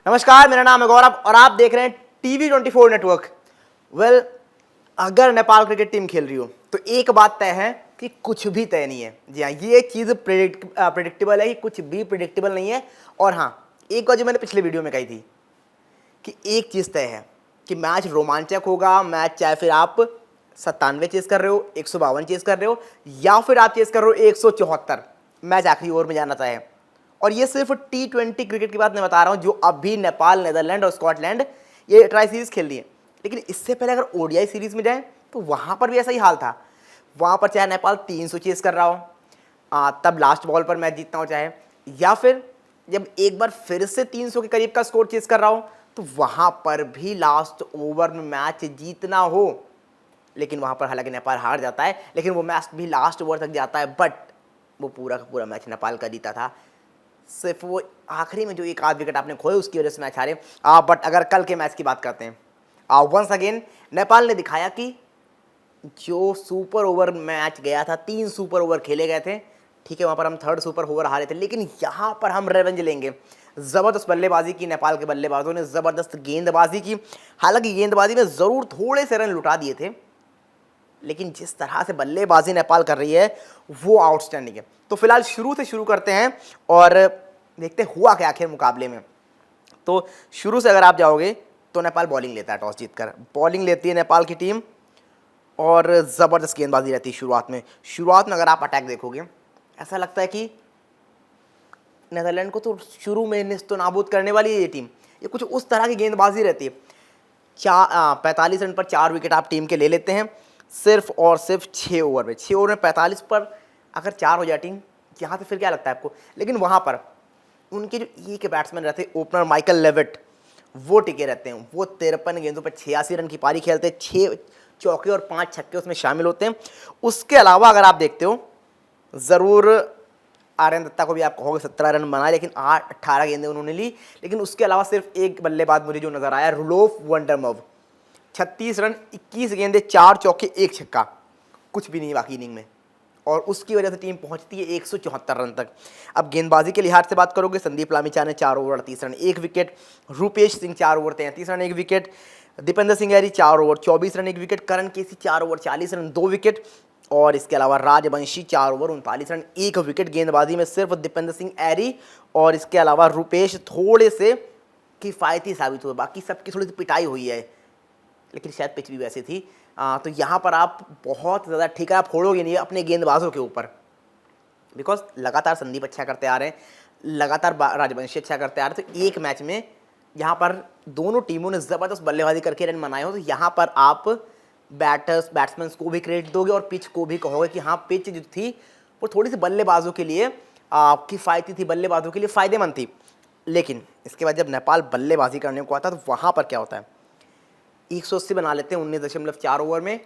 नमस्कार, मेरा नाम है गौरव और आप देख रहे हैं TV24 नेटवर्क। अगर नेपाल क्रिकेट टीम खेल रही हो तो एक बात तय है कि कुछ भी तय नहीं है। जी हाँ, ये चीज़ प्रिडिक्टेबल है कि कुछ भी प्रिडिक्टेबल नहीं है। और हाँ, एक बात जो मैंने पिछले वीडियो में कही थी कि एक चीज़ तय है कि मैच रोमांचक होगा। मैच चाहे फिर आप 97 चेस कर रहे हो, 152 चेस कर रहे हो, या फिर आप चेस कर रहे हो 174, मैच आखिरी ओवर में जाना चाहे। और ये सिर्फ T20 क्रिकेट की बात मैं बता रहा हूँ, जो अभी नेपाल, नेदरलैंड और स्कॉटलैंड ये ट्राई सीरीज खेल रही है। लेकिन इससे पहले अगर ओडीआई सीरीज में जाए तो वहाँ पर भी ऐसा ही हाल था। वहाँ पर चाहे नेपाल 300 चेस कर रहा हो, तब लास्ट बॉल पर मैच जीतना हो, चाहे या फिर जब एक बार फिर से 300 के करीब का स्कोर चेस कर रहा हो तो वहाँ पर भी लास्ट ओवर में मैच जीतना हो। लेकिन वहाँ पर हालांकि नेपाल हार जाता है, लेकिन वो मैच भी लास्ट ओवर तक जाता है। बट वो पूरा का पूरा मैच नेपाल का जीता था। सिर्फ वो आखिरी में जो एक आध विकेट आपने खोए उसकी वजह से मैच हारे। बट अगर कल के मैच की बात करते हैं, वंस अगेन नेपाल ने दिखाया कि जो सुपर ओवर मैच गया था, 3 सुपर ओवर खेले गए थे, ठीक है, वहाँ पर हम 3rd सुपर ओवर हारे थे, लेकिन यहाँ पर हम रेवेंज लेंगे। ज़बरदस्त बल्लेबाजी की नेपाल के बल्लेबाजों ने, ज़बरदस्त गेंदबाजी की। हालांकि गेंदबाजी में ज़रूर थोड़े से रन लुटा दिए थे, लेकिन जिस तरह से बल्लेबाजी नेपाल कर रही है वो आउटस्टैंडिंग है। तो फिलहाल शुरू से शुरू करते हैं और देखते हैं हुआ क्या आखिर मुकाबले में। तो शुरू से अगर आप जाओगे तो नेपाल बॉलिंग लेता है, टॉस जीतकर बॉलिंग लेती है नेपाल की टीम और ज़बरदस्त गेंदबाजी रहती है शुरुआत में अगर आप अटैक देखोगे, ऐसा लगता है कि नेदरलैंड को तो शुरू में निस्तो नाबूद करने वाली है ये टीम। ये कुछ उस तरह की गेंदबाजी रहती है। 45 रन पर 4 विकेट आप टीम के ले लेते हैं, सिर्फ और सिर्फ 6 ओवर में। 6 ओवर में 45 पर अगर 4 हो जाए टीम, यहाँ से फिर क्या लगता है आपको? लेकिन वहाँ पर उनके जो ये के बैट्समैन रहते हैं, ओपनर माइकल लेविट, वो टिके रहते हैं। वो 53 गेंदों पर 86 रन की पारी खेलते हैं, 6 चौके और 5 छक्के उसमें शामिल होते हैं। उसके अलावा अगर आप देखते हो, ज़रूर आर्यन दत्ता को भी आप कहोगे 17 रन बनाए, लेकिन 18 गेंदें उन्होंने ली। लेकिन उसके अलावा सिर्फ एक बल्लेबाज मुझे जो नज़र आया, रुलोफ वंडरमव, 36 रन, 21 गेंदें, 4 चौके, 1 छक्का, कुछ भी नहीं बाकी इनिंग में। और उसकी वजह से टीम पहुंचती है 174 रन तक। अब गेंदबाजी के लिहाज से बात करोगे, Sandeep Lamichhane 4 over 38 run 1 wicket, Rupesh Singh 4 over 33 run 1 wicket, Dipendra Singh Airee 4 over 24 run 1 wicket, Karan KC 4 over 40 run 2 wicket, और इसके अलावा राजवंशी 4 ओवर 39 रन 1 विकेट। गेंदबाजी में सिर्फ दीपेंद्र सिंह ऐरी और इसके अलावा रूपेश थोड़े से किफ़ायती साबित हुए, बाकी सबकी थोड़ी सी पिटाई हुई है, लेकिन शायद पिच भी वैसी थी। तो यहाँ पर आप बहुत ज़्यादा ठीक है, आप फोड़ोगे नहीं अपने गेंदबाजों के ऊपर, बिकॉज लगातार संदीप अच्छा करते आ रहे हैं, लगातार राजवंशी अच्छा करते आ रहे हैं। तो एक मैच में यहाँ पर दोनों टीमों ने ज़बरदस्त बल्लेबाजी करके रन बनाए हो, तो यहाँ पर आप बैट्समैन को भी क्रेडिट दोगे और पिच को भी कहोगे कि हाँ, पिच जो थी वो थोड़ी सी बल्लेबाजों के लिए किफ़ायती थी, बल्लेबाजों के लिए फ़ायदेमंद थी। लेकिन इसके बाद जब नेपाल बल्लेबाजी करने को आता है तो वहाँ पर क्या होता है, 180 बना लेते हैं 19.4 ओवर में,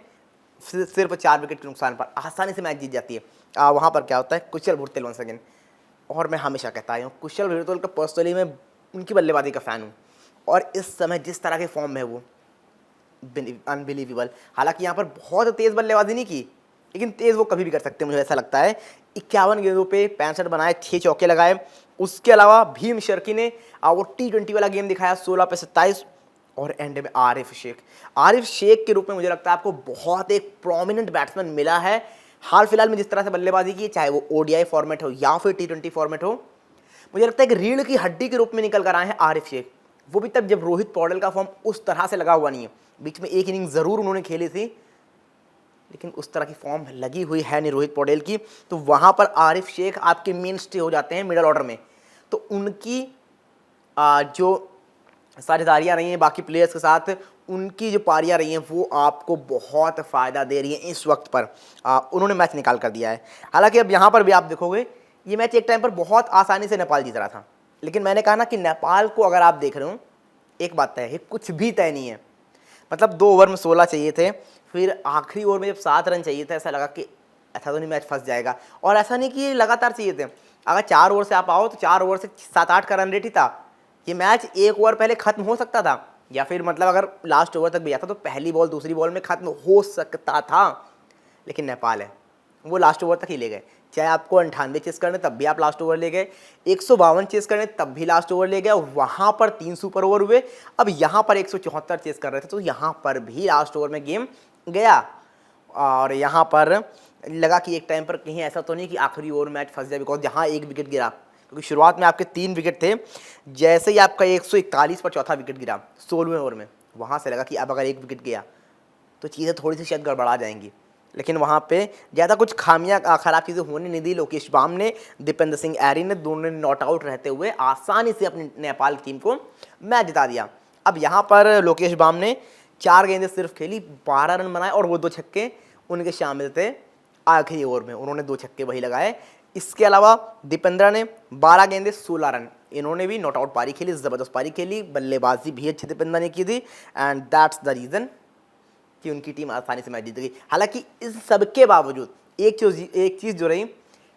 सिर्फ 4 विकेट के नुकसान पर आसानी से मैच जीत जाती है। वहाँ पर क्या होता है, कुशल भुरतेल वंस अगेन। और मैं हमेशा कहता हूँ, कुशल भुरतेल का पर्सनली मैं उनकी बल्लेबाजी का फ़ैन हूँ, और इस समय जिस तरह के फॉर्म में है वो अनबिलीवेबल। हालांकि यहाँ पर बहुत तेज़ बल्लेबाजी नहीं की, लेकिन तेज़ वो कभी भी कर सकते हैं, मुझे ऐसा लगता है। 51 गेंदों पे 65 बनाए, 6 चौके लगाए। उसके अलावा भीम शर्की ने वो T20 वाला गेम दिखाया, 16 पे 27। और एंड में आरिफ शेख के रूप में मुझे लगता है आपको बहुत एक प्रोमिनेंट बैट्समैन मिला है हाल फिलहाल में। जिस तरह से बल्लेबाजी की, चाहे वो ओडीआई फॉर्मेट हो या फिर T20 फॉर्मेट हो, मुझे लगता है कि रीढ़ की हड्डी के रूप में निकल कर आए हैं आरिफ शेख। वो भी तब जब रोहित पौडेल का फॉर्म उस तरह से लगा हुआ नहीं है। बीच में एक इनिंग ज़रूर उन्होंने खेली थी, लेकिन उस तरह की फॉर्म लगी हुई है नहीं रोहित पौडेल की। तो वहाँ पर आरिफ शेख आपके मेन स्टे हो जाते हैं मिडल ऑर्डर में। तो उनकी जो साझेदारियाँ रही हैं बाकी प्लेयर्स के साथ, उनकी जो पारियाँ रही हैं वो आपको बहुत फ़ायदा दे रही हैं इस वक्त पर। उन्होंने मैच निकाल कर दिया है। हालांकि अब यहाँ पर भी आप देखोगे, ये मैच एक टाइम पर बहुत आसानी से नेपाल जीत रहा था, लेकिन मैंने कहा ना कि नेपाल को अगर आप देख रहे हो, एक बात तय है, कुछ भी तय नहीं है। मतलब 2 ओवर में 16 चाहिए थे, फिर आखिरी ओवर में जब 7 रन चाहिए थे, ऐसा लगा कि ऐसा तो नहीं मैच फंस जाएगा। और ऐसा नहीं कि लगातार चाहिए थे, अगर 4 ओवर से आप आओ तो 4 ओवर से 7-8 का रन रेट ही था। ये मैच 1 ओवर पहले ख़त्म हो सकता था, या फिर मतलब अगर लास्ट ओवर तक भी जाता तो पहली बॉल दूसरी बॉल में ख़त्म हो सकता था। लेकिन नेपाल है, वो लास्ट ओवर तक ही ले गए। चाहे आपको 98 चेस करने तब भी आप लास्ट ओवर ले गए, 152 चेस करने तब भी लास्ट ओवर ले गए, वहाँ पर 3 सुपर ओवर हुए। अब यहाँ पर 174 चेस कर रहे थे तो यहाँ पर भी लास्ट ओवर में गेम गया। और यहाँ पर लगा कि एक टाइम पर कहीं ऐसा तो नहीं कि आखिरी ओवर मैच फंस जाए, बिकॉज यहाँ एक विकेट गिरा, क्योंकि शुरुआत में आपके 3 विकेट थे, जैसे ही आपका 141 पर चौथा विकेट गिरा 16वें ओवर में, वहाँ से लगा कि अब अगर एक विकेट गया तो चीज़ें थोड़ी सी शायद गड़बड़ा जाएंगी। लेकिन वहाँ पे ज़्यादा कुछ खामियां ख़राब चीज़ें होने नहीं दी। लोकेश बाम ने, दीपेंद्र सिंह ऐरी ने, दोनों ने नॉट आउट रहते हुए आसानी से अपनी नेपाल टीम को मैच जिता दिया। अब यहाँ पर लोकेश बाम ने 4 गेंदें सिर्फ खेली, 12 रन बनाए और वो 2 छक्के उनके शामिल थे आखिरी ओवर में, उन्होंने 2 छक्के वही लगाए। इसके अलावा दीपेंद्र ने 12 गेंदें 16 रन, इन्होंने भी नॉट आउट पारी खेली, ज़बरदस्त पारी खेली, बल्लेबाजी भी अच्छी दीपेंद्र ने की थी। एंड दैट्स द रीज़न कि उनकी टीम आसानी से मैच जीत गई। हालांकि इस सब के बावजूद एक चीज़ जो रही,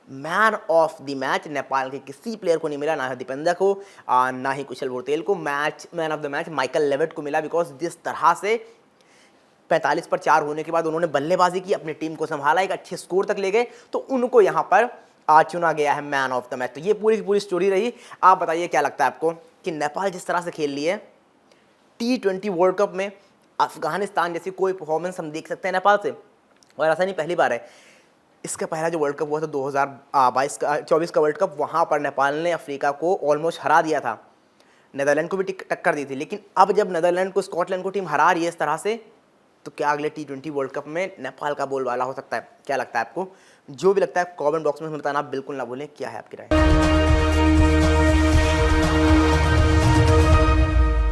man of the match Nepal के किसी प्लेयर को नहीं मिला, ना ही दीपेंद्र को, ना ही कुशल भोरतेल को। Man of the match Michael Levitt को मिला, बिकॉज जिस तरह से 45 पर 4 होने के बाद उन्होंने बल्लेबाजी की, अपनी टीम को संभाला, एक अच्छे स्कोर तक ले गए, तो उनको यहाँ पर चुना गया है मैन ऑफ द मैच। तो ये पूरी की पूरी स्टोरी रही। आप बताइए क्या लगता है आपको कि नेपाल जिस तरह से खेल रही है T20 वर्ल्ड कप में, अफगानिस्तान जैसी कोई परफॉर्मेंस हम देख सकते हैं नेपाल से? और ऐसा नहीं पहली बार है, इसका पहला जो वर्ल्ड कप हुआ था 2024 का वर्ल्ड कप, वहाँ पर नेपाल ने अफ्रीका को ऑलमोस्ट हरा दिया था, नीदरलैंड को भी टक्कर दी थी। लेकिन अब जब नीदरलैंड को, स्कॉटलैंड को टीम हरा रही है इस तरह से, तो क्या अगले T20 वर्ल्ड कप में नेपाल का बोलबाला हो सकता है? क्या लगता है आपको? जो भी लगता है कमेंट बॉक्स में बताना बिल्कुल ना भूलें। क्या है आपकी राय?